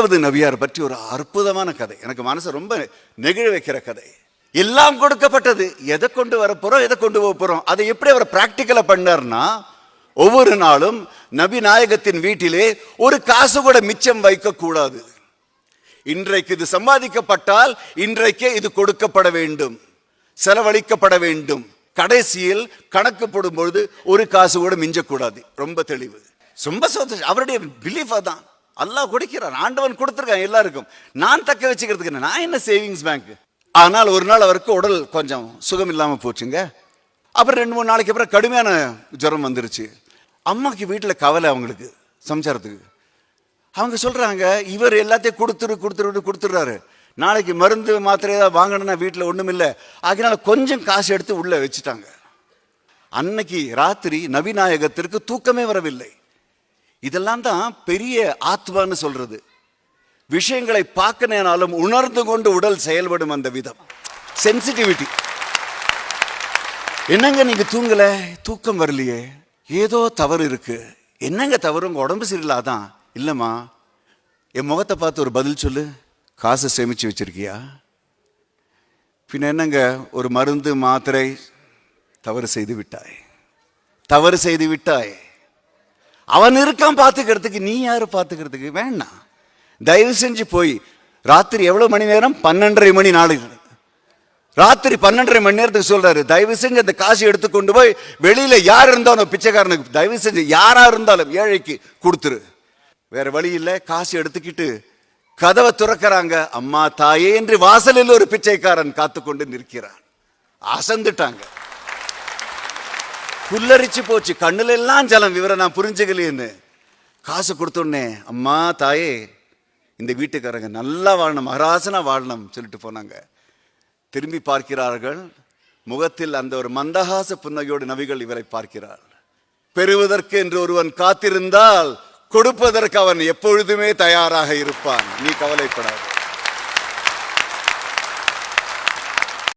மூன்றாவது நபியார் பற்றி ஒரு அற்புதமான கதை, எனக்கு மனசை ரொம்ப நெகிழ வைக்கிற கதை. எல்லாம் கொடுக்கப்பட்டது, எதை கொண்டு வர போறோம், எதை கொண்டு போக போறோம், அதை எப்படி அவர் பிராக்டிக்கலா பண்ணார்னா, ஒவ்வொரு நாளும் நபி நாயகத்தின் வீட்டிலே ஒரு காசு கூட மிச்சம் வைக்க கூடாது. இன்றைக்கு இது சம்பாதிக்கப்பட்டால் இன்றைக்கே இது கொடுக்கப்பட வேண்டும், செலவழிக்கப்பட வேண்டும். கடைசியில் கணக்கு போடும் பொழுது ஒரு காசு கூட மிஞ்சக்கூடாது. ரொம்ப தெளிவு, ரொம்ப சந்தோஷம். அவருடைய பிலீஃப் தான். அல்லாஹ் கொடுக்கிறான், ஆண்டவன் கொடுத்துருக்கான் எல்லாருக்கும். நான் தக்க வச்சுக்கிறதுக்கு நான் என்ன சேவிங்ஸ் பேங்க். ஆனால் ஒரு நாள் அவருக்கு உடல் கொஞ்சம் சுகம் இல்லாமல் போச்சுங்க. அப்புறம் 2-3 நாளைக்கு அப்புறம் கடுமையான ஜுரம் வந்துருச்சு. அம்மாக்கு வீட்டில் கவலை, அவங்களுக்கு சம்சாரத்துக்கு. அவங்க சொல்றாங்க, இவர் எல்லாத்தையும் கொடுத்துடுறாரு, நாளைக்கு மருந்து மாத்திரை ஏதாவது வாங்கணும்னா வீட்டில் ஒன்றும் இல்லை, அதனால கொஞ்சம் காசு எடுத்து உள்ள வச்சுட்டாங்க. அன்னைக்கு ராத்திரி நபிநாயகத்திற்கு தூக்கமே வரவில்லை. இதெல்லாம் தான் பெரிய ஆத்மான்னு சொல்றது. விஷயங்களை பார்க்கனாலும் உணர்ந்து கொண்டு உடல் செயல்படும் அந்த விதம், சென்சிட்டிவிட்டி. என்னங்க நீங்க தூங்கல, தூக்கம் வரலையே, ஏதோ தவறு இருக்கு. என்னங்க தவறு, உங்க உடம்பு சரியில்லாதான். இல்லம்மா, என் முகத்தை பார்த்து ஒரு பதில் சொல்லு, காசை சேமிச்சு வச்சிருக்கியா? பின்ன என்னங்க, ஒரு மருந்து மாத்திரை தவறு செய்து விட்டாய். அவன் இருக்கான் பார்த்துக்கிறதுக்கு, நீ யாரு பார்த்துக்கிறதுக்கு? வேண்டாம், தயவு செஞ்சு போய் ராத்திரி எவ்வளவு மணி நேரம், 12:30 மணி நாளைக்கு ராத்திரி 12:30 மணி நேரத்துக்கு சொல்றாரு, தயவு செஞ்சு அந்த காசு எடுத்துக்கொண்டு போய் வெளியில யார் இருந்தாலும் பிச்சைக்காரனுக்கு, தயவு செஞ்சு யாரா இருந்தாலும் ஏழைக்கு கொடுத்துரு. வேற வழி இல்லை. காசு எடுத்துக்கிட்டு கதவை துறக்கிறாங்க. அம்மா தாயே என்று வாசலில் ஒரு பிச்சைக்காரன் காத்துக்கொண்டு நிற்கிறான். அசந்துட்டாங்க, புல்லரிச்சு போச்சு, கண்ணுல எல்லாம் ஜலம். விவரம் நான் புரிஞ்சுக்கலையேன்னு காசு கொடுத்தோடனே, அம்மா தாயே, இந்த வீட்டுக்காரங்க நல்லா வாழணும், மகராசனா வாழணும் சொல்லிட்டு போனாங்க. திரும்பி பார்க்கிறார்கள், முகத்தில் அந்த ஒரு மந்தகாச புன்னகையோடு நபிகள் இவரை பார்க்கிறார். பெறுவதற்கு என்று ஒருவன் காத்திருந்தால் கொடுப்பதற்கு அவன் எப்பொழுதுமே தயாராக இருப்பான், நீ கவலைப்படாத.